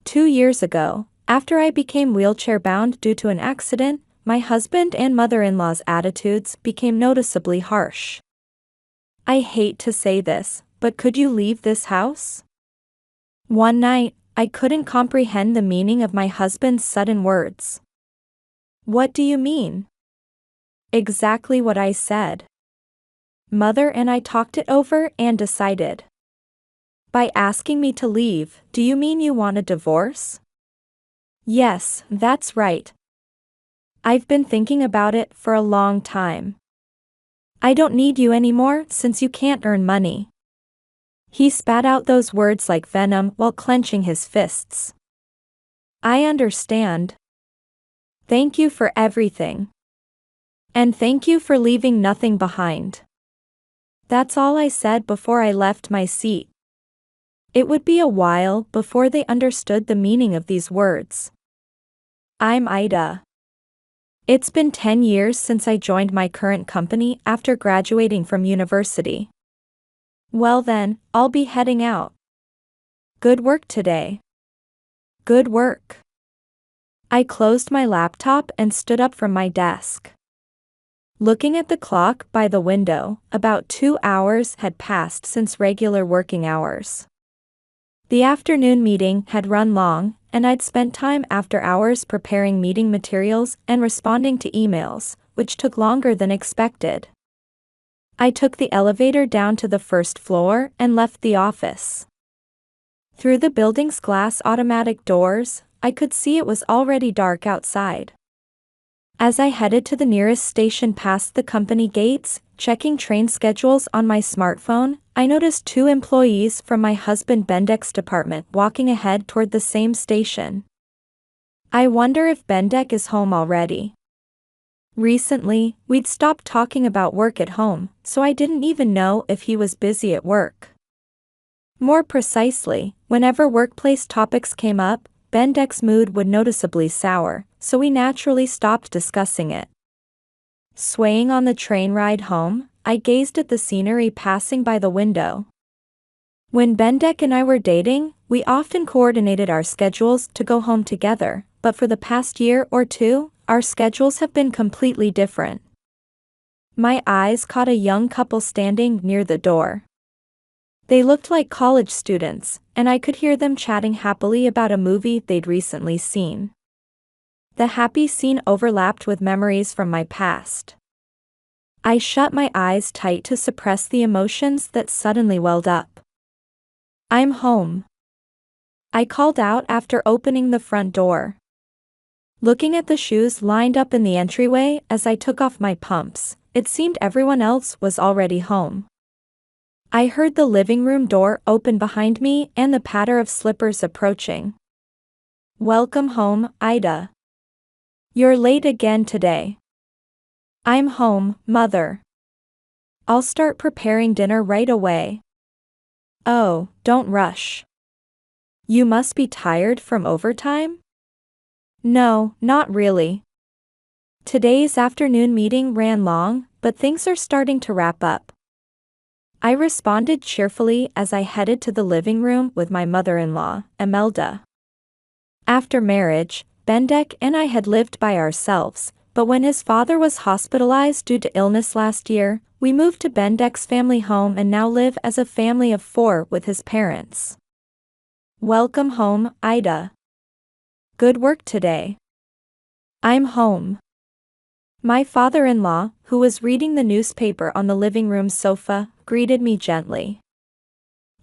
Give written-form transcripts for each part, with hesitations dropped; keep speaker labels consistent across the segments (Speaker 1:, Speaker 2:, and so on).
Speaker 1: 2 years ago, after I became wheelchair-bound due to an accident, my husband and mother-in-law's attitudes became noticeably harsh. I hate to say this, but could you leave this house? One night, I couldn't comprehend the meaning of my husband's sudden words. What do you mean? Exactly what I said. Mother and I talked it over and decided. By asking me to leave, do you mean you want a divorce? Yes, that's right. I've been thinking about it for a long time. I don't need you anymore since you can't earn money. He spat out those words like venom while clenching his fists. I understand. Thank you for everything. And thank you for leaving nothing behind. That's all I said before I left my seat. It would be a while before they understood the meaning of these words. I'm Aida. It's been 10 years since I joined my current company after graduating from university. Well then, I'll be heading out. Good work today. Good work. I closed my laptop and stood up from my desk. Looking at the clock by the window, about 2 hours had passed since regular working hours. The afternoon meeting had run long, and I'd spent time after hours preparing meeting materials and responding to emails, which took longer than expected. I took the elevator down to the first floor and left the office. Through the building's glass automatic doors, I could see it was already dark outside. As I headed to the nearest station past the company gates, checking train schedules on my smartphone, I noticed 2 employees from my husband Bendek's department walking ahead toward the same station. I wonder if Bendek is home already. Recently, we'd stopped talking about work at home, so I didn't even know if he was busy at work. More precisely, whenever workplace topics came up, Bendek's mood would noticeably sour, so we naturally stopped discussing it. Swaying on the train ride home, I gazed at the scenery passing by the window. When Bendek and I were dating, we often coordinated our schedules to go home together, but for the past year or two, our schedules have been completely different. My eyes caught a young couple standing near the door. They looked like college students, and I could hear them chatting happily about a movie they'd recently seen. The happy scene overlapped with memories from my past. I shut my eyes tight to suppress the emotions that suddenly welled up. I'm home. I called out after opening the front door. Looking at the shoes lined up in the entryway as I took off my pumps, it seemed everyone else was already home. I heard the living room door open behind me and the patter of slippers approaching. Welcome home, Aida. You're late again today. I'm home, Mother. I'll start preparing dinner right away. Oh, don't rush. You must be tired from overtime? No, not really. Today's afternoon meeting ran long, but things are starting to wrap up. I responded cheerfully as I headed to the living room with my mother-in-law, Imelda. After marriage, Bendek and I had lived by ourselves, but when his father was hospitalized due to illness last year, we moved to Bendek's family home and now live as a family of 4 with his parents. Welcome home, Aida. Good work today. I'm home. My father-in-law, who was reading the newspaper on the living room sofa, greeted me gently.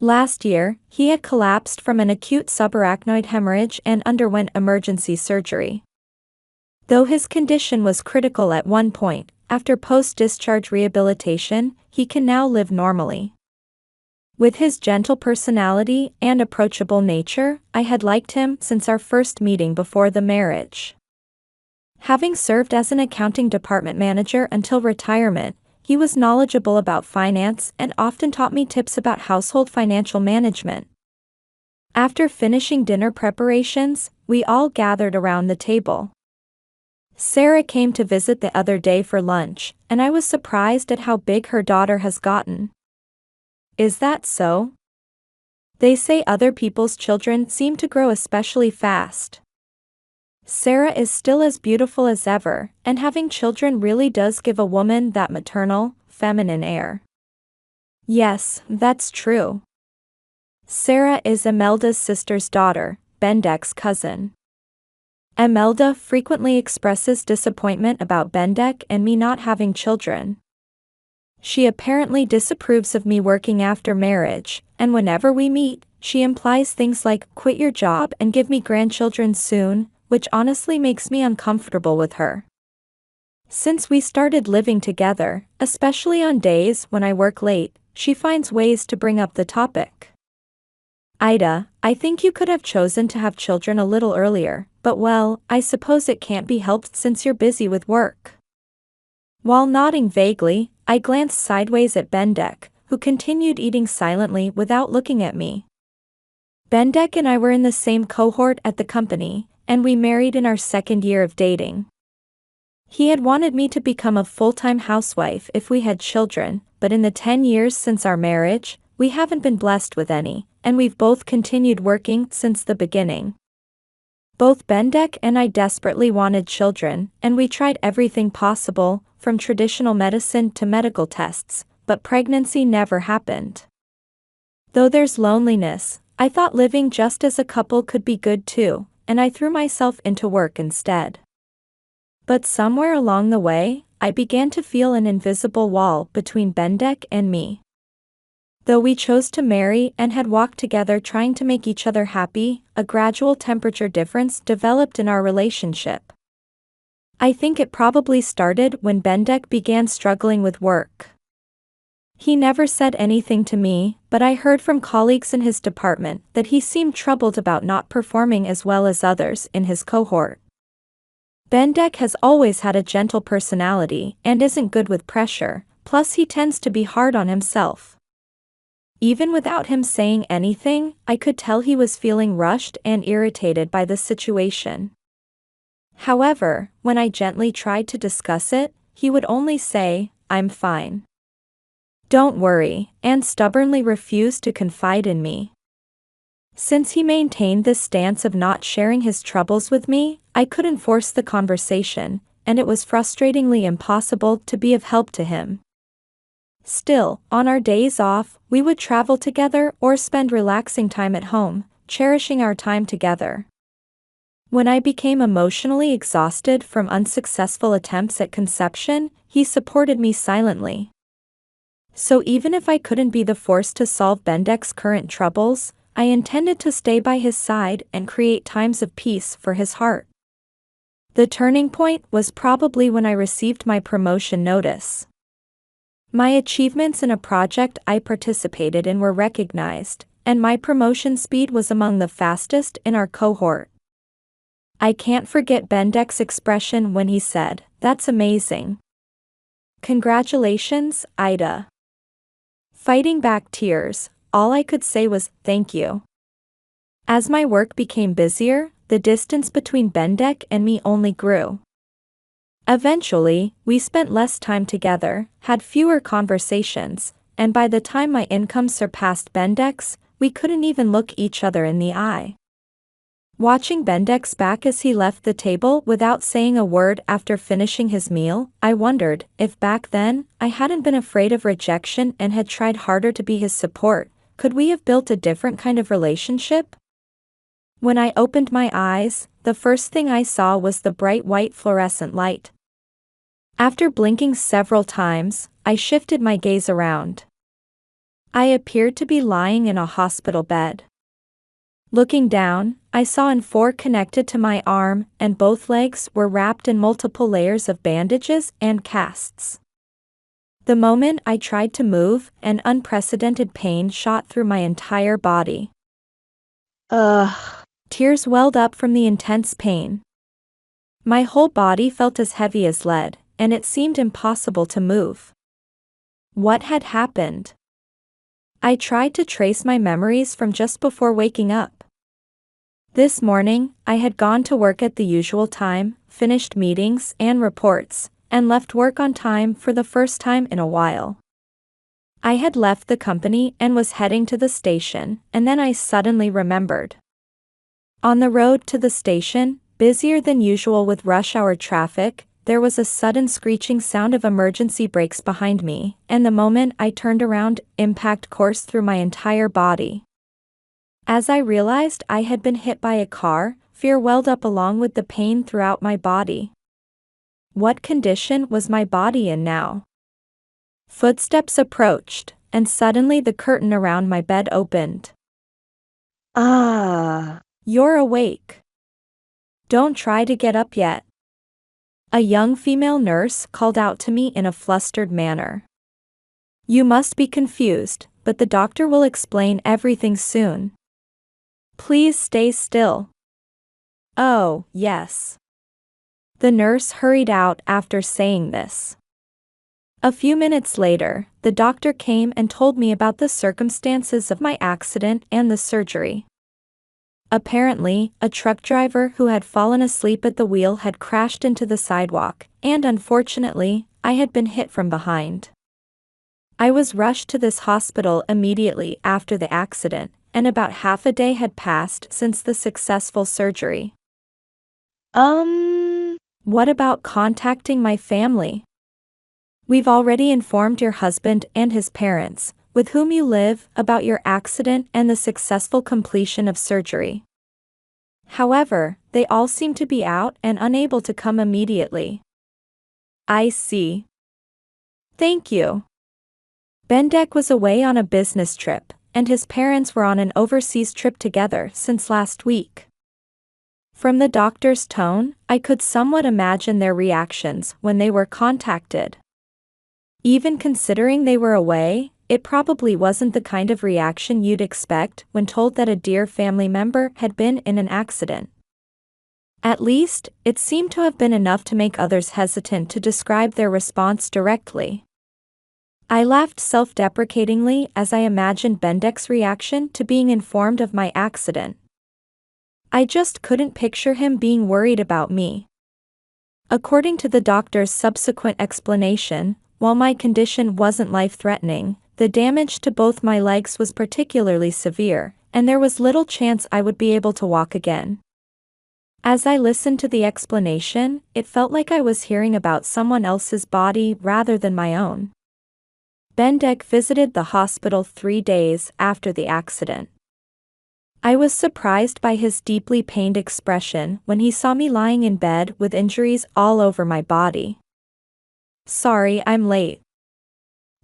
Speaker 1: Last year, he had collapsed from an acute subarachnoid hemorrhage and underwent emergency surgery. Though his condition was critical at one point, after post-discharge rehabilitation, he can now live normally. With his gentle personality and approachable nature, I had liked him since our first meeting before the marriage. Having served as an accounting department manager until retirement, he was knowledgeable about finance and often taught me tips about household financial management. After finishing dinner preparations, we all gathered around the table. Sarah came to visit the other day for lunch, and I was surprised at how big her daughter has gotten. Is that so? They say other people's children seem to grow especially fast. Sarah is still as beautiful as ever, and having children really does give a woman that maternal, feminine air. Yes, that's true. Sarah is Imelda's sister's daughter, Bendek's cousin. Imelda frequently expresses disappointment about Bendek and me not having children. She apparently disapproves of me working after marriage, and whenever we meet, she implies things like, "Quit your job and give me grandchildren soon," which honestly makes me uncomfortable with her. Since we started living together, especially on days when I work late, she finds ways to bring up the topic. "Ida, I think you could have chosen to have children a little earlier, but well, I suppose it can't be helped since you're busy with work." While nodding vaguely, I glanced sideways at Bendek, who continued eating silently without looking at me. Bendek and I were in the same cohort at the company, and we married in our second year of dating. He had wanted me to become a full-time housewife if we had children, but in the 10 years since our marriage, we haven't been blessed with any, and we've both continued working since the beginning. Both Bendek and I desperately wanted children, and we tried everything possible, from traditional medicine to medical tests, but pregnancy never happened. Though there's loneliness, I thought living just as a couple could be good too, and I threw myself into work instead. But somewhere along the way, I began to feel an invisible wall between Bendek and me. Though we chose to marry and had walked together trying to make each other happy, a gradual temperature difference developed in our relationship. I think it probably started when Bendek began struggling with work. He never said anything to me, but I heard from colleagues in his department that he seemed troubled about not performing as well as others in his cohort. Bendek has always had a gentle personality and isn't good with pressure, plus he tends to be hard on himself. Even without him saying anything, I could tell he was feeling rushed and irritated by the situation. However, when I gently tried to discuss it, he would only say, "I'm fine. Don't worry," and stubbornly refused to confide in me. Since he maintained this stance of not sharing his troubles with me, I couldn't force the conversation, and it was frustratingly impossible to be of help to him. Still, on our days off, we would travel together or spend relaxing time at home, cherishing our time together. When I became emotionally exhausted from unsuccessful attempts at conception, he supported me silently. So even if I couldn't be the force to solve Bendek's current troubles, I intended to stay by his side and create times of peace for his heart. The turning point was probably when I received my promotion notice. My achievements in a project I participated in were recognized, and my promotion speed was among the fastest in our cohort. I can't forget Bendek's expression when he said, "That's amazing. Congratulations, Aida." Fighting back tears, all I could say was, "Thank you." As my work became busier, the distance between Bendek and me only grew. Eventually, we spent less time together, had fewer conversations, and by the time my income surpassed Bendek's, we couldn't even look each other in the eye. Watching Bendek's back as he left the table without saying a word after finishing his meal, I wondered if back then, I hadn't been afraid of rejection and had tried harder to be his support, could we have built a different kind of relationship? When I opened my eyes, the first thing I saw was the bright white fluorescent light. After blinking several times, I shifted my gaze around. I appeared to be lying in a hospital bed. Looking down, I saw an N4 connected to my arm, and both legs were wrapped in multiple layers of bandages and casts. The moment I tried to move, an unprecedented pain shot through my entire body. Ugh. Tears welled up from the intense pain. My whole body felt as heavy as lead, and it seemed impossible to move. What had happened? I tried to trace my memories from just before waking up. This morning, I had gone to work at the usual time, finished meetings and reports, and left work on time for the first time in a while. I had left the company and was heading to the station, and then I suddenly remembered. On the road to the station, busier than usual with rush hour traffic, there was a sudden screeching sound of emergency brakes behind me, and the moment I turned around, impact coursed through my entire body. As I realized I had been hit by a car, fear welled up along with the pain throughout my body. What condition was my body in now? Footsteps approached, and suddenly the curtain around my bed opened.
Speaker 2: Ah,
Speaker 1: You're awake. Don't try to get up yet. A young female nurse called out to me in a flustered manner. You must be confused, but the doctor will explain everything soon. Please stay still. Oh, yes. The nurse hurried out after saying this. A few minutes later, the doctor came and told me about the circumstances of my accident and the surgery. Apparently, a truck driver who had fallen asleep at the wheel had crashed into the sidewalk, and unfortunately, I had been hit from behind. I was rushed to this hospital immediately after the accident, and about half a day had passed since the successful surgery. What about contacting my family? We've already informed your husband and his parents, with whom you live, about your accident and the successful completion of surgery. However, they all seem to be out and unable to come immediately. I see. Thank you. Bendek was away on a business trip, and his parents were on an overseas trip together since last week. From the doctor's tone, I could somewhat imagine their reactions when they were contacted. Even considering they were away, it probably wasn't the kind of reaction you'd expect when told that a dear family member had been in an accident. At least, it seemed to have been enough to make others hesitant to describe their response directly. I laughed self-deprecatingly as I imagined Bendek's reaction to being informed of my accident. I just couldn't picture him being worried about me. According to the doctor's subsequent explanation, while my condition wasn't life-threatening, the damage to both my legs was particularly severe, and there was little chance I would be able to walk again. As I listened to the explanation, it felt like I was hearing about someone else's body rather than my own. Bendek visited the hospital 3 days after the accident. I was surprised by his deeply pained expression when he saw me lying in bed with injuries all over my body. Sorry I'm late.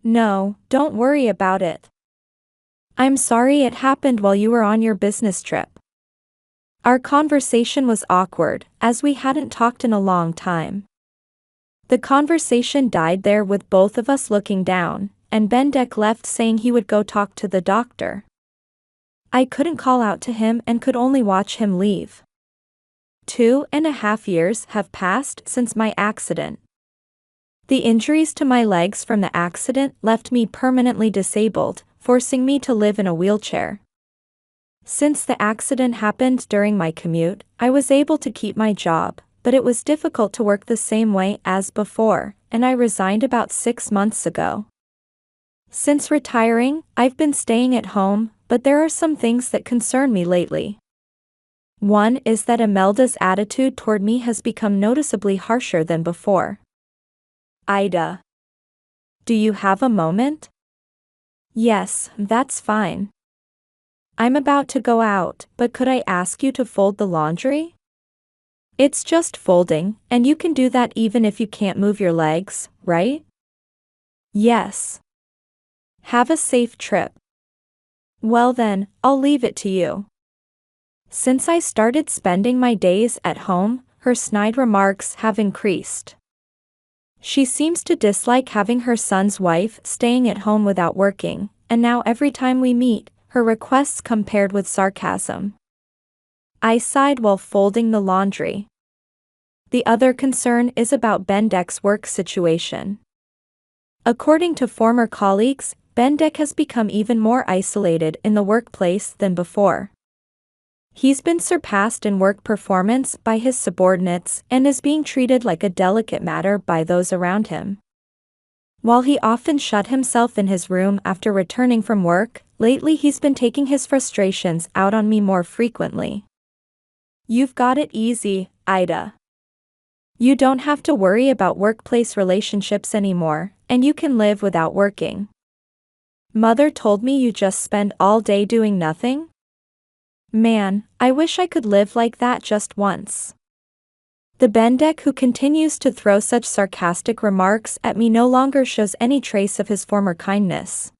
Speaker 1: No, don't worry about it. I'm sorry it happened while you were on your business trip. Our conversation was awkward, as we hadn't talked in a long time. The conversation died there with both of us looking down, and Bendek left saying he would go talk to the doctor. I couldn't call out to him and could only watch him leave. 2.5 years have passed since my accident. The injuries to my legs from the accident left me permanently disabled, forcing me to live in a wheelchair. Since the accident happened during my commute, I was able to keep my job, but it was difficult to work the same way as before, and I resigned about 6 months ago. Since retiring, I've been staying at home, but there are some things that concern me lately. One is that Imelda's attitude toward me has become noticeably harsher than before. Aida. Do you have a moment? Yes, that's fine. I'm about to go out, but could I ask you to fold the laundry? It's just folding, and you can do that even if you can't move your legs, right? Yes. Have a safe trip. Well then, I'll leave it to you. Since I started spending my days at home, her snide remarks have increased. She seems to dislike having her son's wife staying at home without working, and now every time we meet, her requests come paired with sarcasm. I sighed while folding the laundry. The other concern is about Bendek's work situation. According to former colleagues, Bendek has become even more isolated in the workplace than before. He's been surpassed in work performance by his subordinates and is being treated like a delicate matter by those around him. While he often shut himself in his room after returning from work, lately he's been taking his frustrations out on me more frequently. You've got it easy, Ida. You don't have to worry about workplace relationships anymore, and you can live without working. Mother told me you just spend all day doing nothing? Man, I wish I could live like that just once. The Bendek who continues to throw such sarcastic remarks at me no longer shows any trace of his former kindness.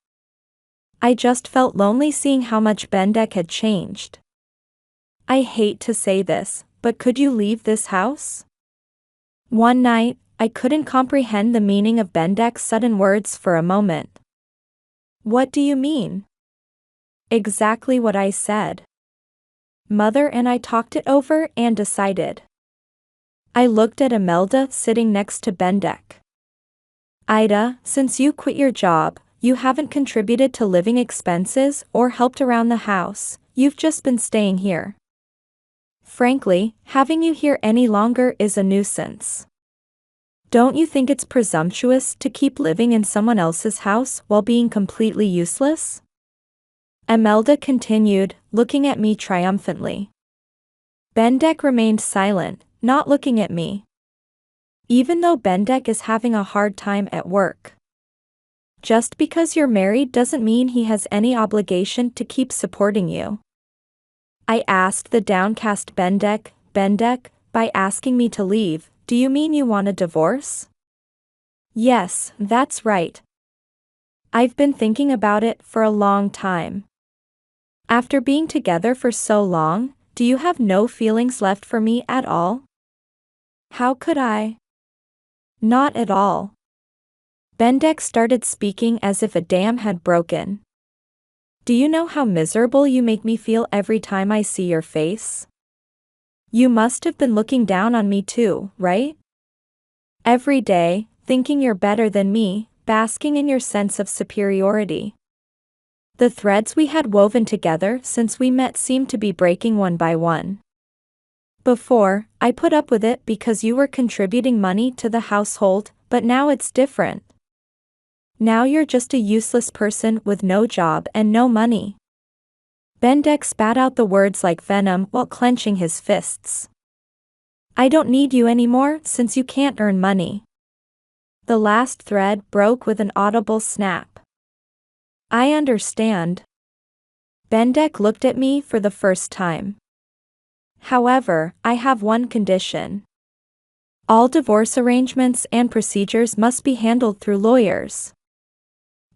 Speaker 1: I just felt lonely seeing how much Bendek had changed. I hate to say this, but could you leave this house? One night, I couldn't comprehend the meaning of Bendek's sudden words for a moment. What do you mean? Exactly what I said. Mother and I talked it over and decided. I looked at Imelda sitting next to Bendek. Ida, since you quit your job, you haven't contributed to living expenses or helped around the house, you've just been staying here. Frankly, having you here any longer is a nuisance. Don't you think it's presumptuous to keep living in someone else's house while being completely useless? Imelda continued, looking at me triumphantly. Bendek remained silent, not looking at me. Even though Bendek is having a hard time at work. Just because you're married doesn't mean he has any obligation to keep supporting you. I asked the downcast Bendek, by asking me to leave, do you mean you want a divorce? Yes, that's right. I've been thinking about it for a long time. After being together for so long, do you have no feelings left for me at all? How could I? Not at all. Bendek started speaking as if a dam had broken. Do you know how miserable you make me feel every time I see your face? You must have been looking down on me too, right? Every day, thinking you're better than me, basking in your sense of superiority. The threads we had woven together since we met seemed to be breaking one by one. Before, I put up with it because you were contributing money to the household, but now it's different. Now you're just a useless person with no job and no money. Bendek spat out the words like venom while clenching his fists. I don't need you anymore since you can't earn money. The last thread broke with an audible snap. I understand. Bendek looked at me for the first time. However, I have one condition. All divorce arrangements and procedures must be handled through lawyers.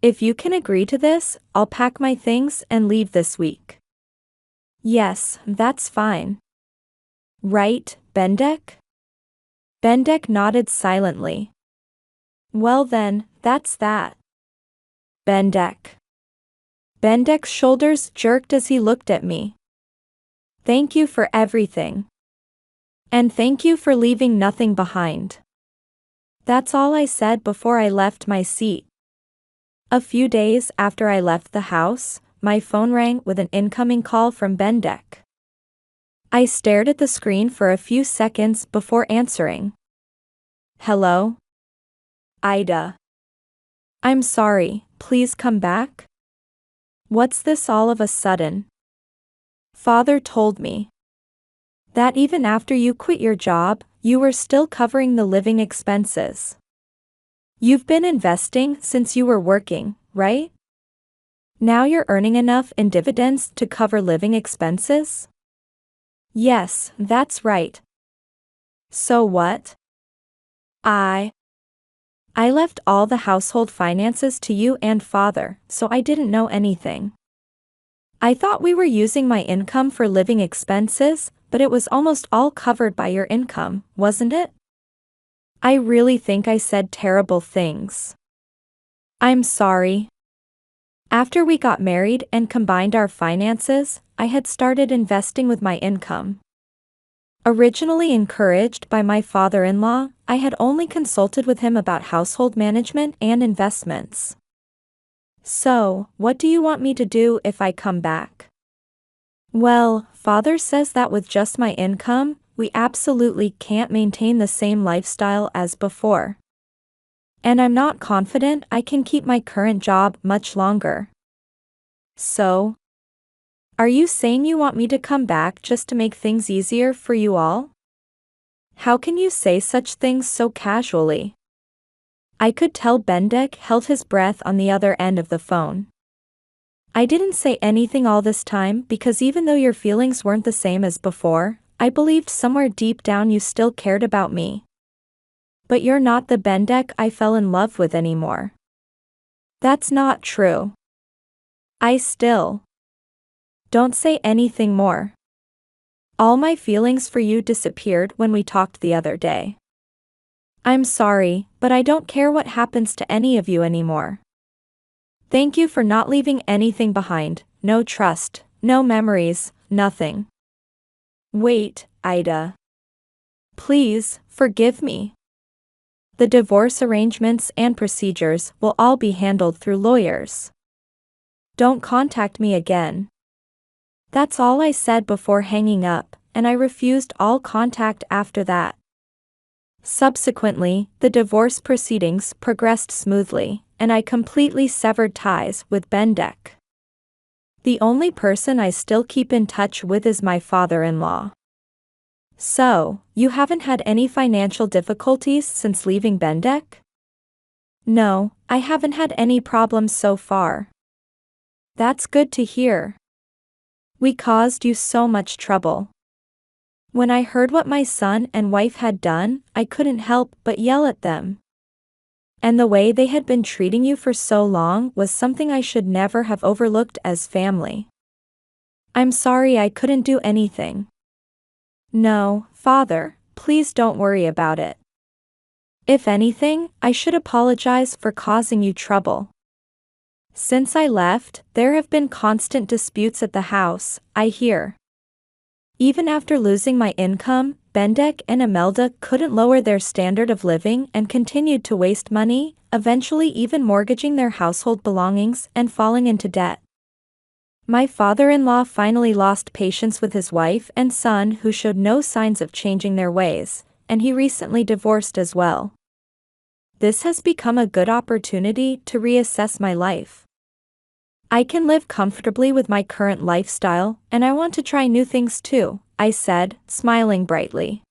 Speaker 1: If you can agree to this, I'll pack my things and leave this week. Yes, that's fine. Right, Bendek? Bendek nodded silently. Well then, that's that. Bendek. Bendek's shoulders jerked as he looked at me. Thank you for everything. And thank you for leaving nothing behind. That's all I said before I left my seat. A few days after I left the house, my phone rang with an incoming call from Bendek. I stared at the screen for a few seconds before answering. Hello? Ida. I'm sorry, please come back? What's this all of a sudden? Father told me that even after you quit your job, you were still covering the living expenses. You've been investing since you were working, right? Now you're earning enough in dividends to cover living expenses? Yes, that's right. So what? I left all the household finances to you and Father, so I didn't know anything. I thought we were using my income for living expenses, but it was almost all covered by your income, wasn't it? I really think I said terrible things. I'm sorry. After we got married and combined our finances, I had started investing with my income. Originally encouraged by my father-in-law, I had only consulted with him about household management and investments. So, what do you want me to do if I come back? Well, Father says that with just my income, we absolutely can't maintain the same lifestyle as before. And I'm not confident I can keep my current job much longer. So, are you saying you want me to come back just to make things easier for you all? How can you say such things so casually? I could tell Bendek held his breath on the other end of the phone. I didn't say anything all this time because even though your feelings weren't the same as before, I believed somewhere deep down you still cared about me. But you're not the Bendek I fell in love with anymore. That's not true. Don't say anything more. All my feelings for you disappeared when we talked the other day. I'm sorry, but I don't care what happens to any of you anymore. Thank you for not leaving anything behind, no trust, no memories, nothing. Wait, Aida. Please, forgive me. The divorce arrangements and procedures will all be handled through lawyers. Don't contact me again. That's all I said before hanging up, and I refused all contact after that. Subsequently, the divorce proceedings progressed smoothly, and I completely severed ties with Bendek. The only person I still keep in touch with is my father-in-law. So, you haven't had any financial difficulties since leaving Bendek? No, I haven't had any problems so far. That's good to hear. We caused you so much trouble. When I heard what my son and wife had done, I couldn't help but yell at them. And the way they had been treating you for so long was something I should never have overlooked as family. I'm sorry I couldn't do anything. No, Father, please don't worry about it. If anything, I should apologize for causing you trouble. Since I left, there have been constant disputes at the house, I hear. Even after losing my income, Bendek and Imelda couldn't lower their standard of living and continued to waste money, eventually even mortgaging their household belongings and falling into debt. My father-in-law finally lost patience with his wife and son who showed no signs of changing their ways, and he recently divorced as well. This has become a good opportunity to reassess my life. I can live comfortably with my current lifestyle, and I want to try new things too, I said, smiling brightly.